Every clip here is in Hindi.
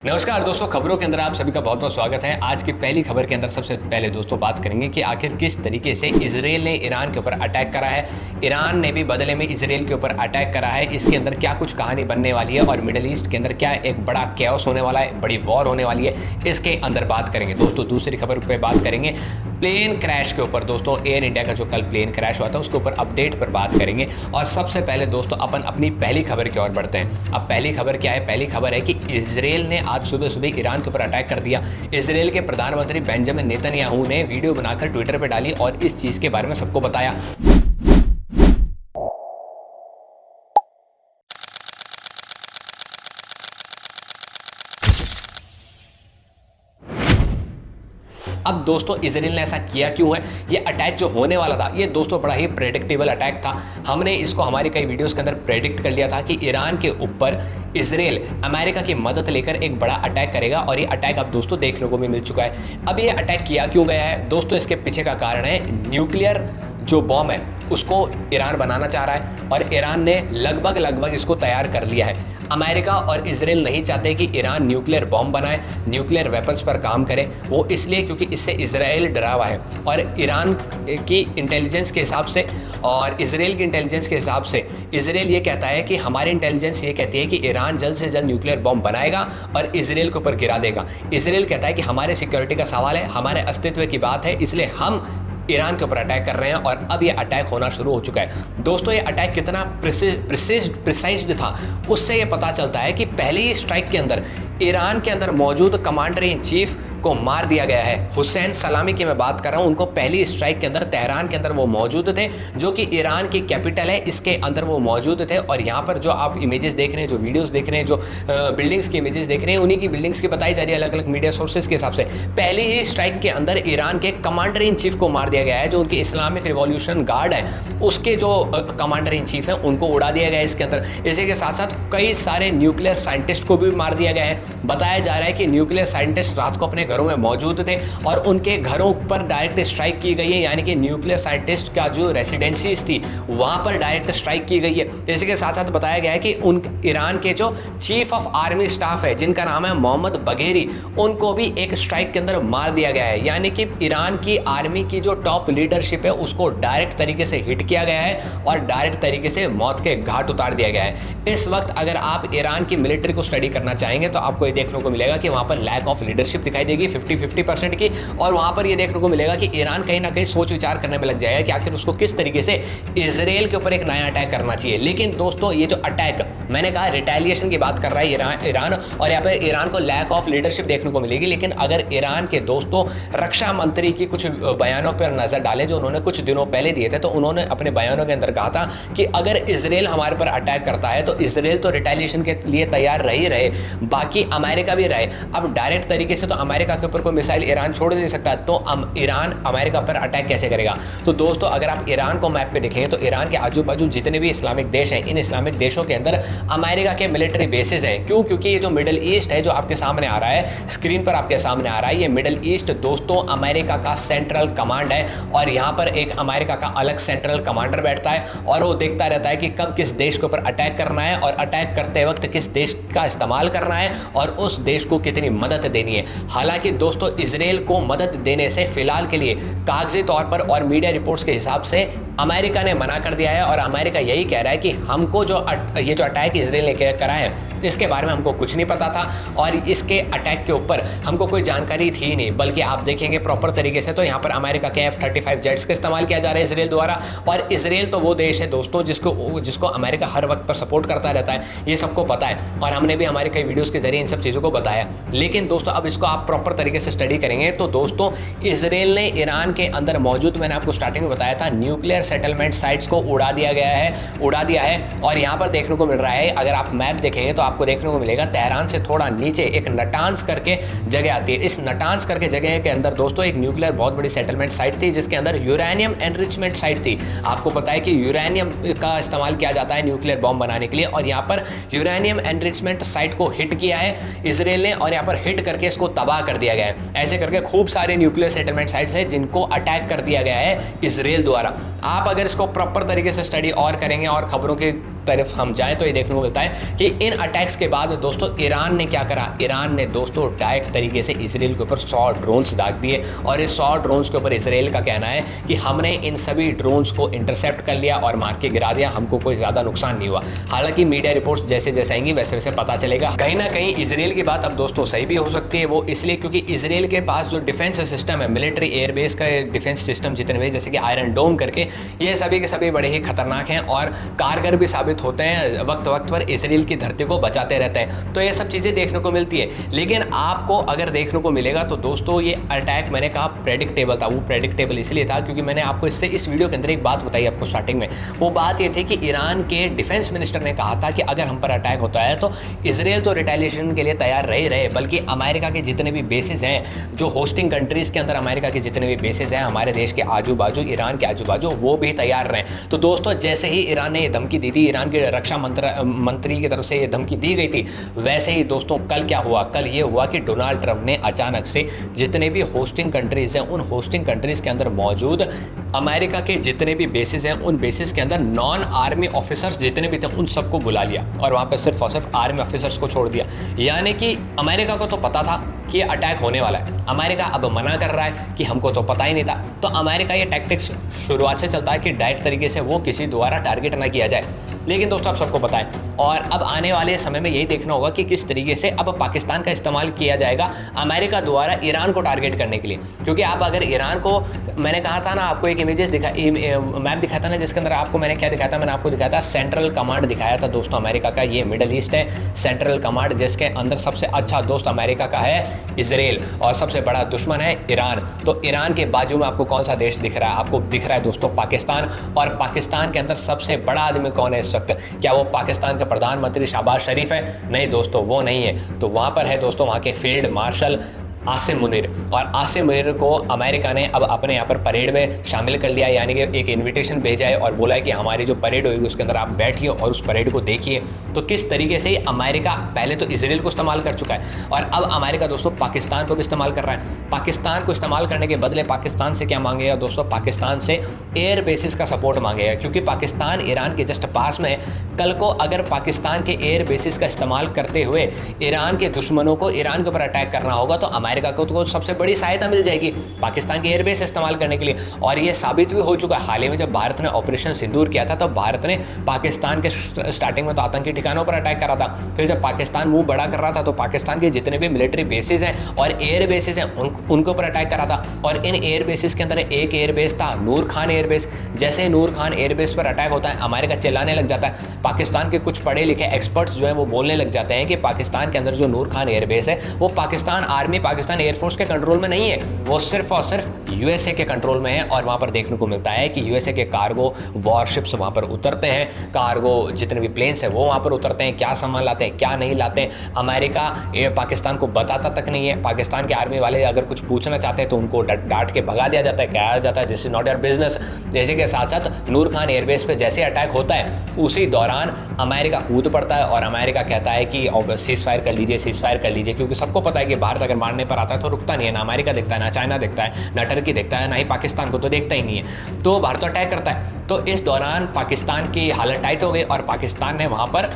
नमस्कार दोस्तों, खबरों के अंदर आप सभी का बहुत बहुत स्वागत है। आज की पहली खबर के अंदर सबसे पहले दोस्तों बात करेंगे कि आखिर किस तरीके से इजराइल ने ईरान के ऊपर अटैक करा है, ईरान ने भी बदले में इजराइल के ऊपर अटैक करा है। इसके अंदर क्या कुछ कहानी बनने वाली है और मिडिल ईस्ट के अंदर क्या एक बड़ा कैओस होने वाला है, बड़ी वॉर होने वाली है, इसके अंदर बात करेंगे। दोस्तों दूसरी खबर पर बात करेंगे प्लेन क्रैश के ऊपर। दोस्तों एयर इंडिया का जो कल प्लेन क्रैश हुआ था उसके ऊपर अपडेट पर बात करेंगे। और सबसे पहले दोस्तों अपन अपनी पहली खबर की ओर बढ़ते हैं। अब पहली खबर क्या है? पहली खबर है कि इजराइल ने आज सुबह सुबह ईरान के ऊपर अटैक कर दिया। इजराइल के प्रधानमंत्री बेंजामिन नेतन्याहू ने वीडियो बनाकर ट्विटर पर डाली और इस चीज के बारे में सबको बताया। अब दोस्तों इजराइल ने ऐसा किया क्यों है? ये अटैक जो होने वाला था ये दोस्तों बड़ा ही प्रेडिक्टेबल अटैक था। हमने इसको हमारी कई वीडियोस के अंदर प्रेडिक्ट कर लिया था कि ईरान के ऊपर इजराइल अमेरिका की मदद लेकर एक बड़ा अटैक करेगा और ये अटैक अब दोस्तों देखने को भी मिल चुका है। अब ये अटैक किया क्यों गया है दोस्तों? इसके पीछे का कारण है न्यूक्लियर जो बॉम्ब है उसको ईरान बनाना चाह रहा है और ईरान ने लगभग इसको तैयार कर लिया है। अमेरिका और इजराइल नहीं चाहते कि ईरान न्यूक्लियर बॉम्ब बनाए, न्यूक्लियर वेपन्स पर काम करे। वो इसलिए क्योंकि इससे इजराइल डरा हुआ है और ईरान की इंटेलिजेंस के हिसाब से और इजराइल की इंटेलिजेंस के हिसाब से इजराइल ये कहता है कि हमारी इंटेलिजेंस ये कहती है कि ईरान जल्द से जल्द न्यूक्लियर बॉम्ब बनाएगा और इजराइल के ऊपर गिरा देगा। इजराइल कहता है कि हमारे सिक्योरिटी का सवाल है, हमारे अस्तित्व की बात है, इसलिए हम ईरान के ऊपर अटैक कर रहे हैं। और अब ये अटैक होना शुरू हो चुका है। दोस्तों ये अटैक कितना प्रिसाइज्ड था उससे ये पता चलता है कि पहले ही स्ट्राइक के अंदर ईरान के अंदर मौजूद कमांडर इन चीफ को मार दिया गया है। हुसैन सलामी की मैं बात कर रहा हूं। उनको पहली स्ट्राइक के अंदर तेहरान के अंदर वो मौजूद थे, जो कि ईरान की कैपिटल है, इसके अंदर वो मौजूद थे। और यहाँ पर जो आप इमेजेस देख रहे हैं, जो वीडियोस देख रहे हैं, जो बिल्डिंग्स की इमेजेस देख रहे हैं, उन्हीं की बिल्डिंग्स की बताई जा रही है अलग अलग मीडिया सोर्सेज के हिसाब से। पहली ही स्ट्राइक के अंदर ईरान के कमांडर इन चीफ को मार दिया गया है। जो उनकी इस्लामिक रिवॉल्यूशन गार्ड है उसके जो कमांडर इन चीफ है उनको उड़ा दिया गया है इसके अंदर। इसी के साथ साथ कई सारे न्यूक्लियर साइंटिस्ट को भी मार दिया गया है। बताया जा रहा है कि न्यूक्लियर साइंटिस्ट रात को अपने घरों में मौजूद थे और उनके घरों पर डायरेक्ट स्ट्राइक की गई है, यानी कि न्यूक्लियर साइंटिस्ट का जो रेसिडेंसीज थी वहां पर डायरेक्ट स्ट्राइक की गई है। इसी के साथ साथ बताया गया है कि उन ईरान के जो चीफ ऑफ आर्मी स्टाफ है जिनका नाम है मोहम्मद बघेरी, उनको भी एक स्ट्राइक के अंदर मार दिया गया है। यानी कि ईरान की आर्मी की जो टॉप लीडरशिप है उसको डायरेक्ट तरीके से हिट किया गया है और डायरेक्ट तरीके से मौत के घाट उतार दिया गया है। इस वक्त अगर आप ईरान की मिलिट्री को स्टडी करना चाहेंगे तो आपको ये देखने को मिलेगा कि वहां पर लैक ऑफ लीडरशिप दिखाई देगी 50-50% की। और वहां पर ये देखने को मिलेगा कि ईरान कहीं ना कहीं सोच विचार करने में लग जाएगा कि आखिर उसको किस तरीके से इजराइल के ऊपर एक नया अटैक करना चाहिए। लेकिन दोस्तों ये जो अटैक मैंने कहा रिटेलिएशन की बात कर रहा है ईरान और यहाँ पर ईरान को लैक ऑफ लीडरशिप देखने को मिलेगी। लेकिन अगर ईरान के दोस्तों रक्षा मंत्री की कुछ बयानों पर नजर डालें जो उन्होंने कुछ दिनों पहले दिए थे, तो उन्होंने अपने बयानों के अंदर कहा था कि अगर इजराइल हमारे पर अटैक करता है तो इजराइल तो रिटेलिएशन के लिए तैयार रह ही रहे, बाकी अमेरिका भी रहे। अब डायरेक्ट तरीके से तो अमेरिका के ऊपर कोई मिसाइल ईरान छोड़ नहीं सकता, तो ईरान अमेरिका पर अटैक कैसे करेगा? तो दोस्तों अगर आप ईरान को मैप पे देखेंगे तो ईरान के आजू बाजू जितने भी इस्लामिक देश हैं, इन इस्लामिक देशों के अंदर अमेरिका के मिलिट्री बेसिस हैं। क्यों? क्योंकि ये जो मिडिल ईस्ट है जो आपके सामने आ रहा है, स्क्रीन पर आपके सामने आ रहा है, ये मिडिल ईस्ट दोस्तों अमेरिका का सेंट्रल कमांड है और यहाँ पर एक अमेरिका का अलग सेंट्रल कमांडर बैठता है और वो देखता रहता है कि कब किस देश के ऊपर अटैक करना है और अटैक करते वक्त किस देश का इस्तेमाल करना है और उस देश को कितनी मदद देनी है। हालांकि दोस्तों इजराइल को मदद देने से फिलहाल के लिए कागजी तौर पर और मीडिया रिपोर्ट्स के हिसाब से अमेरिका ने मना कर दिया है और अमेरिका यही कह रहा है कि हमको ये जो अटैक इजराइल ने करा है इसके बारे में हमको कुछ नहीं पता था और इसके अटैक के ऊपर हमको कोई जानकारी थी नहीं। बल्कि आप देखेंगे प्रॉपर तरीके से तो यहाँ पर अमेरिका के F-35 जेट्स का इस्तेमाल किया जा रहा है इजराइल द्वारा। और इजराइल तो वो देश है दोस्तों जिसको अमेरिका हर वक्त पर सपोर्ट करता रहता है, ये सबको पता है और हमने भी हमारे कई वीडियोज़ के जरिए इन सब चीज़ों को बताया। लेकिन दोस्तों अब इसको आप प्रॉपर तरीके से स्टडी करेंगे तो दोस्तों इजराइल ने ईरान के अंदर मौजूद, मैंने आपको स्टार्टिंग में बताया था, न्यूक्लियर सेटलमेंट साइट्स को उड़ा दिया है। और यहाँ पर देखने को मिल रहा है, अगर आप मैप देखेंगे तो आपको देखने को मिलेगा तेहरान से थोड़ा नीचे एक नटांस करके जगह आती है। इस नटांस करके जगह के अंदर दोस्तों एक न्यूक्लियर बहुत बड़ी सेटलमेंट साइट थी जिसके अंदर यूरेनियम एनरिचमेंट साइट थी। आपको पता है कि यूरेनियम का इस्तेमाल किया जाता है न्यूक्लियर बॉम्ब बनाने के लिए और यहाँ पर यूरेनियम एनरिचमेंट साइट को हिट किया है इजराइल ने और यहाँ पर हिट करके इसको तबाह कर दिया गया है। ऐसे करके खूब सारे न्यूक्लियर सेटलमेंट साइट्स है जिनको अटैक कर दिया गया है इजराइल द्वारा। आप अगर इसको प्रॉपर तरीके से स्टडी और करेंगे और खबरों के तरफ हम जाएं तो ये देखने को मिलता है कि इन अटैक्स के बाद दोस्तों ईरान ने क्या करा, ईरान ने दोस्तों डायरेक्ट तरीके से इसराइल के ऊपर 100 ड्रोन्स दाग दिए और इस 100 ड्रोन्स के ऊपर इसराइल का कहना है कि हमने इन सभी ड्रोन्स को इंटरसेप्ट कर लिया और मार के गिरा दिया, हमको कोई ज़्यादा नुकसान नहीं हुआ। हालांकि मीडिया रिपोर्ट्स जैसे जैसे आएंगी वैसे वैसे पता चलेगा कहीं ना कहीं इसराइल की बात अब दोस्तों सही भी हो सकती है। वो इसलिए क्योंकि इसराइल के पास जो डिफेंस सिस्टम है, मिलिट्री एयरबेस का डिफेंस सिस्टम जितने भी, जैसे कि आयरन डोम करके, ये सभी के सभी बड़े ही खतरनाक हैं और कारगर भी साबित होते हैं, वक्त वक्त पर इसराइल की धरती को बचाते रहते हैं। तो ये सब चीज़ें देखने को मिलती है। लेकिन आपको अगर देखने को मिलेगा तो दोस्तों ये अटैक मैंने कहा प्रेडिक्टेबल था। वो प्रेडिक्टेबल इसलिए था क्योंकि मैंने आपको इस वीडियो के अंदर एक बात बताई आपको स्टार्टिंग में। वो बात ये थी कि ईरान के डिफेंस मिनिस्टर ने कहा था कि अगर हम पर अटैक होता है तो इसराइल तो रिटेलिएशन के लिए तैयार रहे, बल्कि अमेरिका के जितने भी बेसिस हैं, जो होस्टिंग कंट्रीज़ के अंदर अमेरिका के जितने भी बेसिस हैं हमारे देश के आजू बाजू, ईरान के आजू बाजू, वो भी तैयार रहें। तो दोस्तों जैसे ही ईरान ने ये धमकी दी थी, ईरान के रक्षा मंत्री की तरफ से ये धमकी दी गई थी, वैसे ही दोस्तों कल क्या हुआ, कल ये हुआ कि डोनाल्ड ट्रंप ने अचानक से जितने भी होस्टिंग कंट्रीज़ हैं उन होस्टिंग कंट्रीज़ के अंदर मौजूद अमेरिका के जितने भी बेसिस हैं उन बेसिस के अंदर नॉन आर्मी ऑफिसर्स जितने भी थे उन सबको बुला लिया और वहाँ पर सिर्फ और सिर्फ आर्मी ऑफिसर्स को छोड़ दिया। यानी कि अमेरिका को तो पता था कि ये अटैक होने वाला है, अमेरिका अब मना कर रहा है कि हमको तो पता ही नहीं था। तो अमेरिका ये टैक्टिक्स शुरुआत से चलता है कि डायरेक्ट तरीके से वो किसी द्वारा टारगेट ना किया जाए। लेकिन दोस्तों आप सबको पता है और अब आने वाले समय में यही देखना होगा कि किस तरीके से अब पाकिस्तान का इस्तेमाल किया जाएगा अमेरिका द्वारा ईरान को टारगेट करने के लिए। क्योंकि आप अगर ईरान को, मैंने कहा था ना आपको एक इमेजेस मैप दिखाया था ना, जिसके अंदर आपको मैंने क्या दिखाया था, मैंने आपको दिखाया था सेंट्रल कमांड दिखाया था दोस्तों अमेरिका का। ये मिडल ईस्ट है सेंट्रल कमांड, जिसके अंदर सबसे अच्छा दोस्त अमेरिका का है इसराइल और सबसे बड़ा दुश्मन है ईरान। तो ईरान के बाजू में आपको कौन सा देश दिख रहा है? आपको दिख रहा है दोस्तों पाकिस्तान। और पाकिस्तान के अंदर सबसे बड़ा आदमी कौन है इस वक्त? क्या वो पाकिस्तान के प्रधानमंत्री शहबाज शरीफ है? नहीं दोस्तों, वो नहीं है। तो वहाँ पर है दोस्तों वहाँ के फील्ड मार्शल आसिम मुनीर। और आसिम मुनीर को अमेरिका ने अब अपने यहाँ पर परेड में शामिल कर लिया, यानी कि एक इनविटेशन भेजा है और बोला है कि हमारी जो परेड होगी उसके अंदर आप बैठिए और उस परेड को देखिए। तो किस तरीके से अमेरिका पहले तो इसराइल को इस्तेमाल कर चुका है और अब अमेरिका दोस्तों पाकिस्तान को भी इस्तेमाल कर रहा है। पाकिस्तान को इस्तेमाल करने के बदले पाकिस्तान से क्या मांगेगा दोस्तों? पाकिस्तान से एयर बेसिस का सपोर्ट मांगेगा, क्योंकि पाकिस्तान ईरान के जस्ट पास में। कल को अगर पाकिस्तान के एयर बेसिस का इस्तेमाल करते हुए ईरान के दुश्मनों को ईरान के ऊपर अटैक करना होगा तो अमेरिका को तो सबसे बड़ी सहायता मिल जाएगी पाकिस्तान के एयरबेस इस्तेमाल करने के लिए। और ये साबित भी हो चुका है। हाल ही में जब भारत ने ऑपरेशन सिंदूर किया था तो भारत ने पाकिस्तान के स्टार्टिंग में तो आतंकी ठिकानों पर अटैक करा था, फिर जब पाकिस्तान मुंह बड़ा कर रहा था तो पाकिस्तान के जितने भी मिलिट्री बेसिस हैं और एयर बेसिस हैं उनके ऊपर अटैक करा था। और इन एयर बेसिस के अंदर एक एयरबेस था नूर खान एयरबेस। जैसे नूर खान एयरबेस पर अटैक होता है अमेरिका चिल्लाने लग जाता है। पाकिस्तान के कुछ पढ़े लिखे एक्सपर्ट्स जो है वो बोलने लग जाते हैं कि पाकिस्तान के अंदर जो नूर खान एयरबेस है वो पाकिस्तान आर्मी, पाकिस्तान एयरफोर्स के कंट्रोल में नहीं है, वो सिर्फ और सिर्फ यूएसए के कंट्रोल में है। और वहाँ पर देखने को मिलता है कि यूएसए के कार्गो वॉरशिप्स वहाँ पर उतरते हैं, कार्गो जितने भी प्लेन्स हैं वो वहाँ पर उतरते हैं, क्या सामान लाते हैं क्या नहीं लाते हैं अमेरिका पाकिस्तान को बताता तक नहीं है। पाकिस्तान के आर्मी वाले अगर कुछ पूछना चाहते हैं तो उनको डांट के भगा दिया जाता है, कहा जाता है this is not your business. जैसे के साथ साथ नूर खान एयरबेस पे जैसे अटैक होता है उसी दौरान अमेरिका कूद पड़ता है और अमेरिका कहता है कि सीज फायर कर लीजिए, सीज फायर कर लीजिए, क्योंकि सबको पता है कि भारत अगर मारने पर आता है तो रुकता नहीं है। ना अमेरिका देखता है, ना चाइना देखता है, ना टर्की देखता है, ना ही पाकिस्तान को तो देखता ही नहीं है। तो भारत तो अटैक करता है। तो इस दौरान पाकिस्तान की हालत टाइट हो गई और पाकिस्तान ने वहाँ पर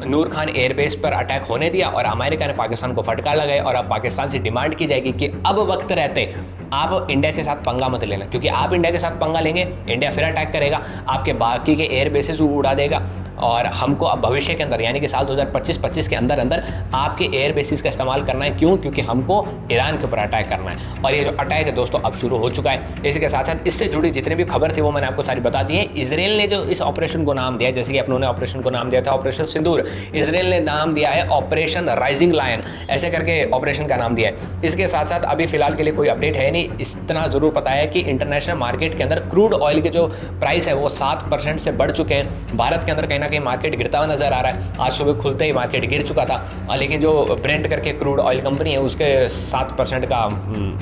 नूर खान एयरबेस पर अटैक होने दिया और अमेरिका ने पाकिस्तान को फटकार लगाए। और अब पाकिस्तान से डिमांड की जाएगी कि अब वक्त रहते आप इंडिया के साथ पंगा मत लेना, क्योंकि आप इंडिया के साथ पंगा लेंगे इंडिया फिर अटैक करेगा, आपके बाकी के एयर बेसेस उड़ा देगा। और हमको अब भविष्य के अंदर यानी कि साल 2025 के अंदर अंदर आपके एयर बेसिस का इस्तेमाल करना है। क्यों? क्योंकि हमको ईरान के ऊपर अटैक करना है। और ये जो अटैक है दोस्तों अब शुरू हो चुका है। इसी के साथ साथ इससे जुड़ी जितनी भी खबर थी वो मैंने आपको सारी बता दी है। इसराइल ने जो इस ऑपरेशन को नाम दिया, जैसे कि अपनों ने ऑपरेशन को नाम दिया था ऑपरेशन सिंदूर, इसराइल ने नाम दिया है ऑपरेशन राइजिंग लायन, ऐसे करके ऑपरेशन का नाम दिया है। इसके साथ साथ अभी फिलहाल के लिए कोई अपडेट है नहीं। इतना जरूर पता है कि इंटरनेशनल मार्केट के अंदर क्रूड ऑयल के जो प्राइस है वो 7% से बढ़ चुके हैं। भारत के अंदर कहीं ना कहीं मार्केट गिरता हुआ नजर आ रहा है। आज सुबह खुलते ही मार्केट गिर चुका था, लेकिन जो ब्रेंट करके क्रूड ऑयल कंपनी है उसके 7% का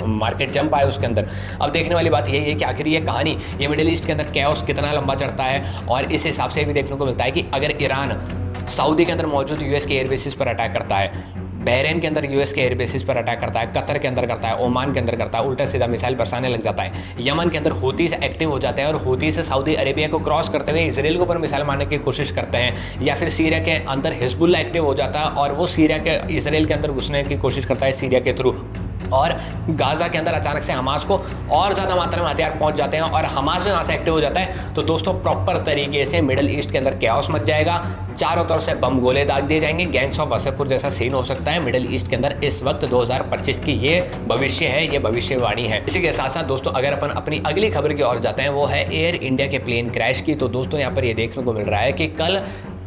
मार्केट जंप आया उसके अंदर। अब देखने वाली बात यही है कि आखिर ये कहानी, ये मिडिल ईस्ट के अंदर कैओस कितना लंबा चढ़ता है। और इस हिसाब से भी देखने को मिलता है कि अगर ईरान सऊदी के अंदर मौजूद यूएस के एयरबेसिस पर अटैक करता है, बहरीन के अंदर यूएस के एयर बेसिस पर अटैक करता है, कतर के अंदर करता है, ओमान के अंदर करता है, उल्टा सीधा मिसाइल बरसाने लग जाता है, यमन के अंदर हूती से एक्टिव हो जाते हैं और हूती से सऊदी अरेबिया को क्रॉस करते हुए इसराइल के ऊपर मिसाइल मारने की कोशिश करते हैं, या फिर सीरिया के अंदर हिजबुल्लाह एक्टिव हो जाता है और वो सीरिया के इसराइल के अंदर घुसने की कोशिश करता है सीरिया के थ्रू, और गाजा के अंदर अचानक से हमास को और ज़्यादा मात्रा में हथियार पहुंच जाते हैं और हमास भी वहाँ से एक्टिव हो जाता है। तो दोस्तों प्रॉपर तरीके से मिडिल ईस्ट के अंदर कैओस मच जाएगा, चारों तरफ से बम गोले दाग दिए जाएंगे, गैंग्स ऑफ वासेपुर जैसा सीन हो सकता है मिडिल ईस्ट के अंदर इस वक्त 2025 की ये भविष्य है, ये भविष्यवाणी है। इसी के साथ साथ दोस्तों अगर अपन अपनी अगली खबर की ओर जाते हैं वो है एयर इंडिया के प्लेन क्रैश की। तो दोस्तों यहाँ पर ये देखने को मिल रहा है कि कल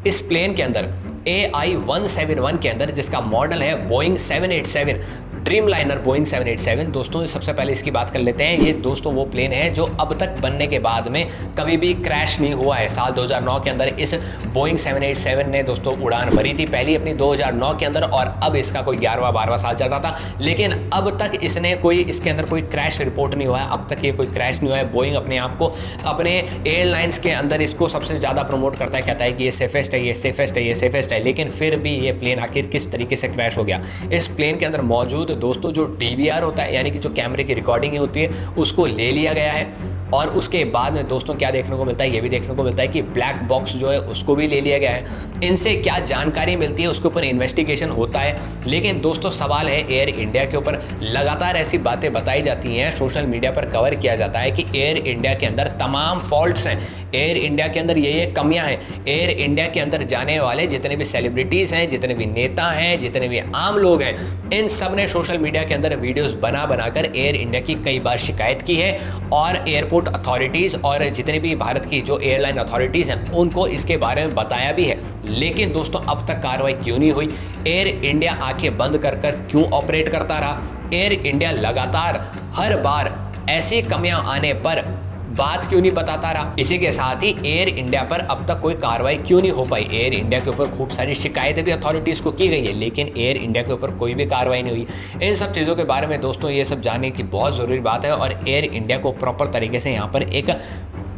इस प्लेन के अंदर AI-171 के अंदर, जिसका मॉडल है बोइंग 787 ड्रीम लाइनर बोइंग 787, दोस्तों सबसे पहले इसकी बात कर लेते हैं। ये दोस्तों वो प्लेन है जो अब तक बनने के बाद में कभी भी क्रैश नहीं हुआ है। साल 2009 के अंदर इस बोइंग 787 ने दोस्तों उड़ान भरी थी पहली अपनी 2009 के अंदर, और अब इसका कोई 11वां-12वां साल चल रहा था, लेकिन अब तक इसके अंदर कोई क्रैश रिपोर्ट नहीं हुआ है। अब तक ये कोई क्रैश नहीं हुआ है। बोइंग अपने आप को अपने एयरलाइंस के अंदर इसको सबसे ज़्यादा प्रमोट करता है, कहता है कि ये सेफेस्ट है, ये सेफेस्ट है, ये सेफेस्ट है, लेकिन फिर भी ये प्लेन आखिर किस तरीके से क्रैश हो गया। इस प्लेन के अंदर मौजूद दोस्तों जो DVR होता है, यानी कि जो कैमरे की रिकॉर्डिंग होती है, उसको ले लिया गया है, और उसके बाद में दोस्तों क्या देखने को मिलता है, ये भी देखने को मिलता है कि ब्लैक बॉक्स जो है उसको भी ले लिया गया है। इनसे क्या जानकारी मिलती है उसके ऊपर इन्वेस्टिगेशन होता है, लेकिन दोस्तों सवाल है एयर इंडिया के ऊपर। लगातार ऐसी बातें बताई जाती हैं, सोशल मीडिया पर कवर किया जाता है कि एयर इंडिया के अंदर तमाम फॉल्ट्स हैं, एयर इंडिया के अंदर ये कमियां हैं। एयर इंडिया के अंदर जाने वाले जितने भी सेलिब्रिटीज़ हैं, जितने भी नेता हैं, जितने भी आम लोग हैं, इन सब ने सोशल मीडिया के अंदर वीडियोस बनाकर एयर इंडिया की कई बार शिकायत की है, और एयरपोर्ट अथॉरिटीज़ और जितने भी भारत की जो एयरलाइन अथॉरिटीज़ हैं उनको इसके बारे में बताया भी है। लेकिन दोस्तों अब तक कार्रवाई क्यों नहीं हुई? एयर इंडिया आंखें बंद कर क्यों ऑपरेट करता रहा? एयर इंडिया लगातार हर बार ऐसी कमियां आने पर बात क्यों नहीं बताता रहा? इसी के साथ ही एयर इंडिया पर अब तक कोई कार्रवाई क्यों नहीं हो पाई? एयर इंडिया के ऊपर खूब सारी शिकायतें भी अथॉरिटीज़ को की गई है, लेकिन एयर इंडिया के ऊपर कोई भी कार्रवाई नहीं हुई। इन सब चीज़ों के बारे में दोस्तों ये सब जानने की बहुत ज़रूरी बात है, और एयर इंडिया को प्रॉपर तरीके से यहाँ पर एक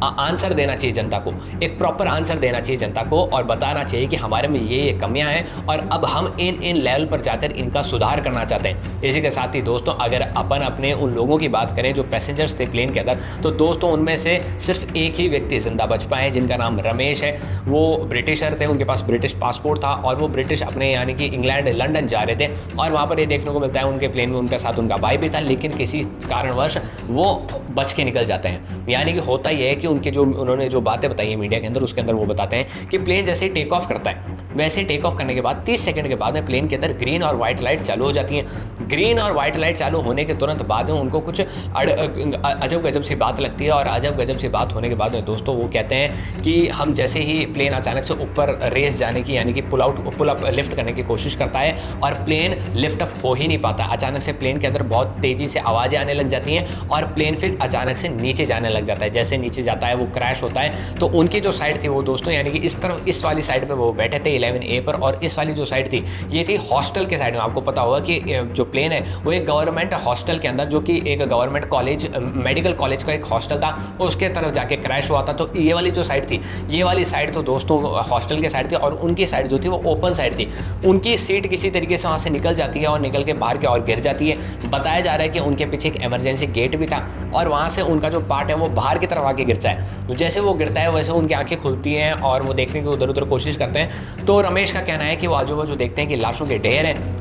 आंसर देना चाहिए जनता को, एक प्रॉपर आंसर देना चाहिए जनता को, और बताना चाहिए कि हमारे में ये कमियां हैं और अब हम इन लेवल पर जाकर इनका सुधार करना चाहते हैं। इसी के साथ ही दोस्तों अगर अपन अपने उन लोगों की बात करें जो पैसेंजर्स थे प्लेन के अंदर, तो दोस्तों उनमें से सिर्फ एक ही व्यक्ति जिंदा बच पाए, जिनका नाम रमेश है। वो ब्रिटिशर थे, उनके पास ब्रिटिश पासपोर्ट था, और वो ब्रिटिश अपने यानी कि इंग्लैंड लंदन जा रहे थे, और वहाँ पर ये देखने को मिलता है उनके प्लेन में उनके साथ उनका भाई भी था, लेकिन किसी कारणवश वो बच के निकल जाते हैं। यानी कि होता ही है कि उनके जो उन्होंने जो बातें बताई है मीडिया के अंदर, उसके अंदर वो बताते हैं कि प्लेन जैसे ही टेक ऑफ करता है, वैसे टेक ऑफ करने के बाद 30 सेकंड के बाद में प्लेन के अंदर ग्रीन और वाइट लाइट चालू हो जाती हैं। ग्रीन और वाइट लाइट चालू होने के तुरंत बाद में उनको कुछ अजब गजब सी बात लगती है, और अजब गजब सी बात होने के बाद में दोस्तों वो कहते हैं कि हम जैसे ही प्लेन अचानक से ऊपर रेस जाने की यानी कि पुल अप लिफ्ट करने की कोशिश करता है, और प्लेन लिफ्ट अप हो ही नहीं पाता। अचानक से प्लेन के अंदर बहुत तेज़ी से आवाज़ें आने लग जाती हैं, और प्लेन फिर अचानक से नीचे जाने लग जाता है। जैसे नीचे जाता है वो क्रैश होता है। तो उनकी जो साइड थी वो दोस्तों यानी कि इस तरफ इस वाली साइड पे वो बैठे थे 11A पर, और इस वाली जो साइड थी ये थी हॉस्टल के साइड में। आपको पता होगा कि जो प्लेन है वो एक गवर्नमेंट हॉस्टल के अंदर, जो कि एक गवर्नमेंट कॉलेज मेडिकल कॉलेज का एक हॉस्टल था, उसके तरफ जाके क्रैश हुआ था। तो ये वाली जो साइड थी, ये वाली साइड तो दोस्तों हॉस्टल की साइड थी, और उनकी साइड जो थी वो ओपन साइड थी। उनकी सीट किसी तरीके से वहाँ से निकल जाती है और निकल के बाहर की ओर गिर जाती है। बताया जा रहा है कि उनके पीछे एक इमरजेंसी गेट भी था, और वहाँ से उनका जो पार्ट है वो बाहर की तरफ आके गिरता है। जैसे वो गिरता है वैसे उनकी आंखें खुलती हैं और वो देखने की उधर उधर कोशिश करते हैं। तो रमेश का कहना है कि वो आजू बाजू देखते हैं कि लाशों के ढेर हैं,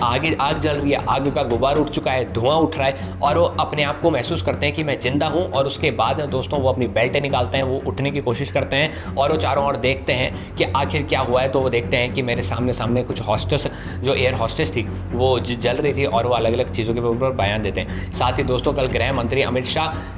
आगे आग जल रही है, आग का गुबार उठ चुका है, धुआं उठ रहा है, और वो अपने आप को महसूस करते हैं कि मैं जिंदा हूँ। और उसके बाद दोस्तों वो अपनी बेल्ट निकालते हैं, वो उठने की कोशिश करते हैं, और वो चारों ओर देखते हैं कि आखिर क्या हुआ है। तो वो देखते हैं कि मेरे सामने कुछ हॉस्टेस, जो एयर हॉस्टेस थी वो जल रही थी, और वो अलग अलग चीज़ों के ऊपर बयान देते हैं। साथ ही दोस्तों कल गृह मंत्री अमित शाह